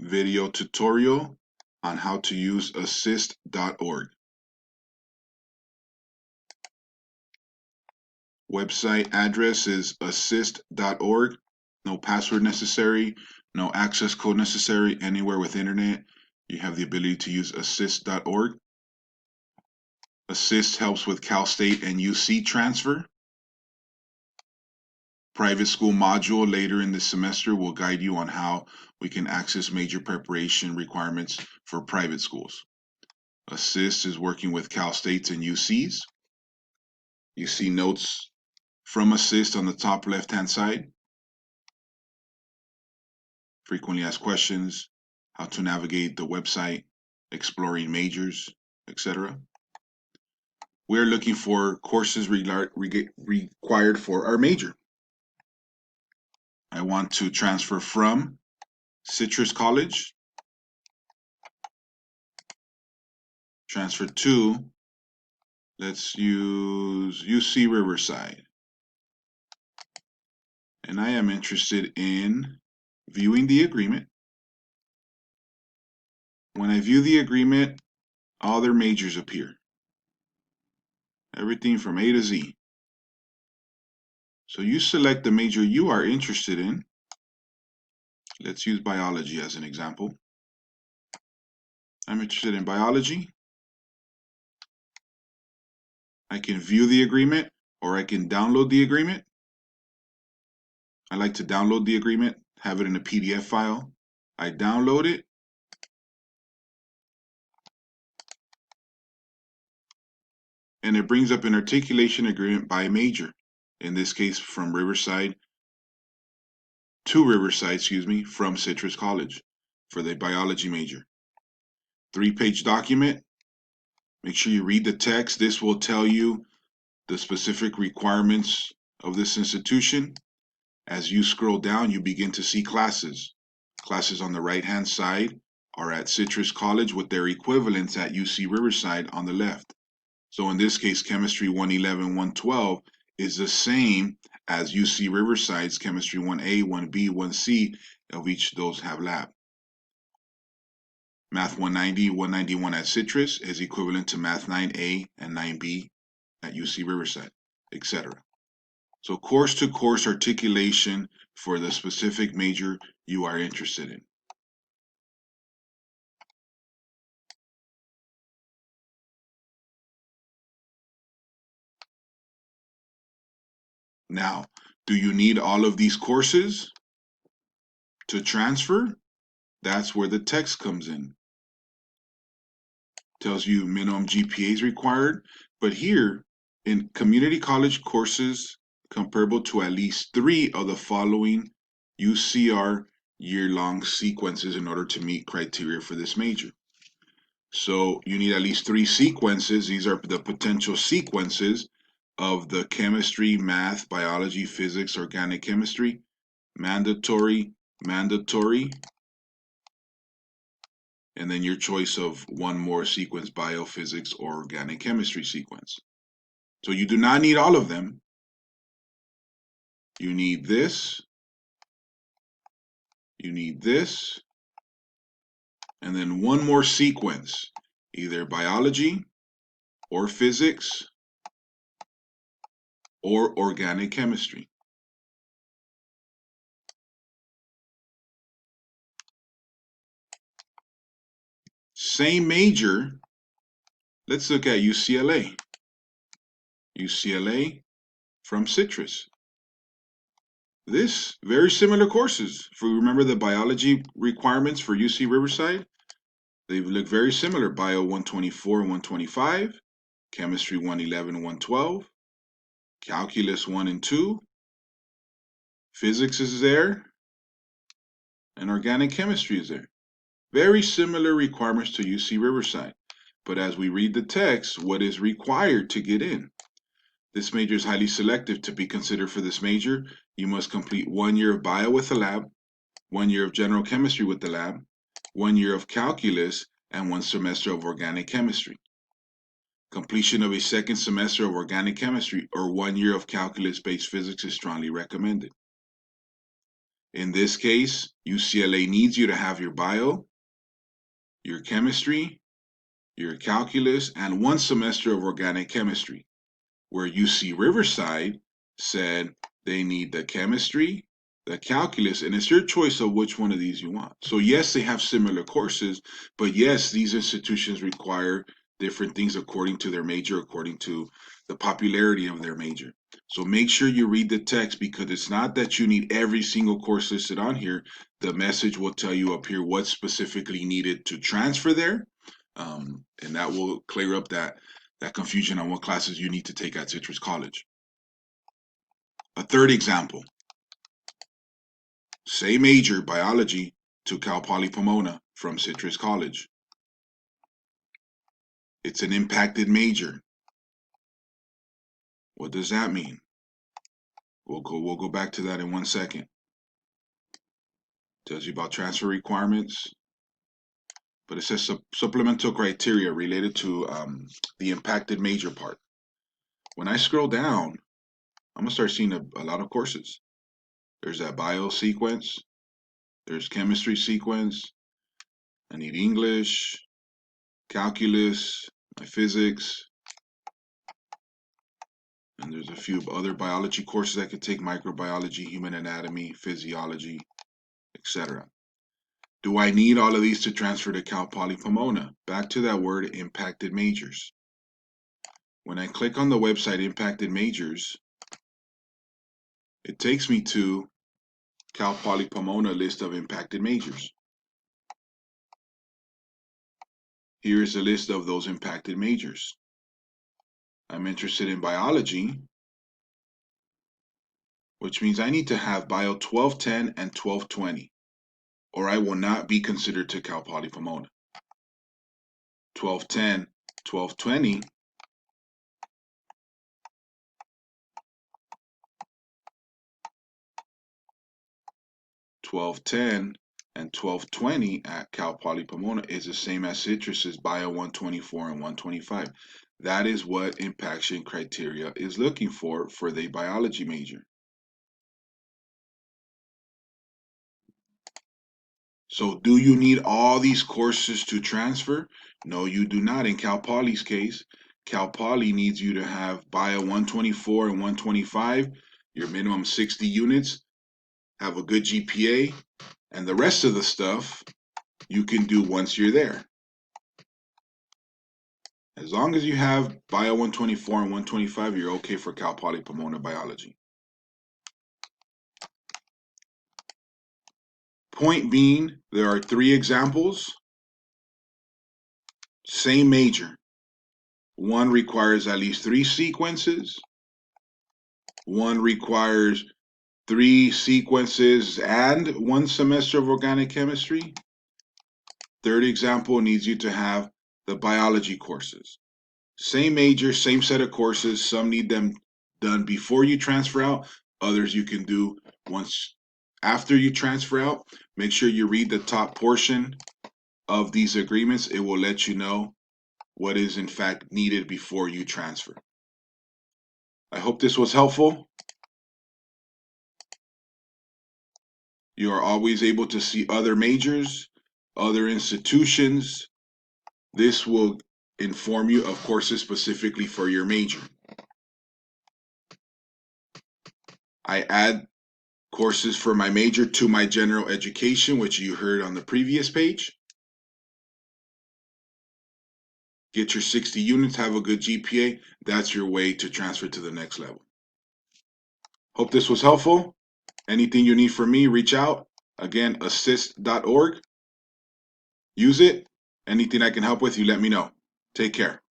video tutorial on how to use assist.org. Website address is assist.org. No password necessary, no access code necessary. Anywhere with internet, you have the ability to use assist.org. Assist helps with Cal State and UC transfer. Private school module later in the semester will guide you on how we can access major preparation requirements for private schools. Assist is working with Cal States and UCs. You see notes from Assist on the top left-hand side. Frequently asked questions, how to navigate the website, exploring majors, etc. We're looking for courses required for our major. I want to transfer from Citrus College, transfer to, let's use UC Riverside. And I am interested in viewing the agreement. When I view the agreement, all their majors appear. Everything from A to Z. So you select the major you are interested in. Let's use biology as an example. I'm interested in biology. I can view the agreement or I can download the agreement. I like to download the agreement, have it in a PDF file. I download it. And it brings up an articulation agreement by major. In this case, from Riverside to Riverside, from Citrus College for the biology major. 3-page document. Make sure you read the text. This will tell you the specific requirements of this institution. As you scroll down, you begin to see classes. Classes on the right-hand side are at Citrus College with their equivalents at UC Riverside on the left. So in this case, Chemistry 111, 112 is the same as UC Riverside's Chemistry 1A, 1B, 1C, of each of those have lab. Math 190, 191 at Citrus is equivalent to Math 9A and 9B at UC Riverside, etc. So course-to-course articulation for the specific major you are interested in. Now, do you need all of these courses to transfer? That's where the text comes in. Tells you minimum GPA is required, but here in community college courses comparable to at least 3 of the following UCR year-long sequences in order to meet criteria for this major. So you need at least 3 sequences. These are the potential sequences of the chemistry, math, biology, physics, organic chemistry, mandatory, and then your choice of one more sequence, biophysics or organic chemistry sequence. So you do not need all of them. You need this, and then one more sequence, either biology or physics or organic chemistry. Same major, let's look at UCLA. UCLA from Citrus. This, very similar courses. If we remember the biology requirements for UC Riverside, they look very similar. Bio 124 and 125, Chemistry 111 and 112, Calculus 1 and 2, Physics is there, and Organic Chemistry is there. Very similar requirements to UC Riverside. But as we read the text, what is required to get in? This major is highly selective. To be considered for this major, you must complete 1 year of bio with the lab, 1 year of general chemistry with the lab, 1 year of calculus, and 1 semester of organic chemistry. Completion of a 2nd semester of organic chemistry or 1 year of calculus-based physics is strongly recommended. In this case, UCLA needs you to have your bio, your chemistry, your calculus, and 1 semester of organic chemistry. Where UC Riverside said they need the chemistry, the calculus, and it's your choice of which one of these you want. So yes, they have similar courses, but yes, these institutions require different things according to their major, according to the popularity of their major. So make sure you read the text, because it's not that you need every single course listed on here. The message will tell you up here what's specifically needed to transfer there, and that will clear up that confusion on what classes you need to take at Citrus College. A third example, same major, biology, to Cal Poly Pomona from Citrus College. It's an impacted major. What does that mean? We'll go back to that in 1 second. Tells you about transfer requirements, but it says supplemental criteria related to the impacted major part. When I scroll down, I'm gonna start seeing a lot of courses. There's that bio sequence, there's chemistry sequence, I need English, calculus, my physics, and there's a few other biology courses I could take: microbiology, human anatomy, physiology, etc. Do I need all of these to transfer to Cal Poly Pomona? Back to that word, impacted majors. When I click on the website impacted majors, it takes me to Cal Poly Pomona list of impacted majors. Here's a list of those impacted majors. I'm interested in biology, which means I need to have bio 1210 and 1220, or I will not be considered to Cal Poly Pomona. 1210, 1220, and 1220 at Cal Poly Pomona is the same as Citrus's bio 124 and 125. That is what impaction criteria is looking for the biology major. So do you need all these courses to transfer? No, you do not. In Cal Poly's case, Cal Poly needs you to have bio 124 and 125, your minimum 60 units, have a good GPA, and the rest of the stuff you can do once you're there. As long as you have bio 124 and 125, you're okay for Cal Poly Pomona biology. Point being, there are 3 examples, same major. One requires at least 3 sequences. One requires 3 sequences and 1 semester of organic chemistry. Third example needs you to have the biology courses. Same major, same set of courses. Some need them done before you transfer out. Others you can do once after you transfer out. Make sure you read the top portion of these agreements. It will let you know what is in fact needed before you transfer. I hope this was helpful. You are always able to see other majors, other institutions. This will inform you of courses specifically for your major. I add courses for my major to my general education, which you heard on the previous page. Get your 60 units, have a good GPA. That's your way to transfer to the next level. Hope this was helpful. Anything you need from me, reach out. Again, assist.org. Use it. Anything I can help with, you let me know. Take care.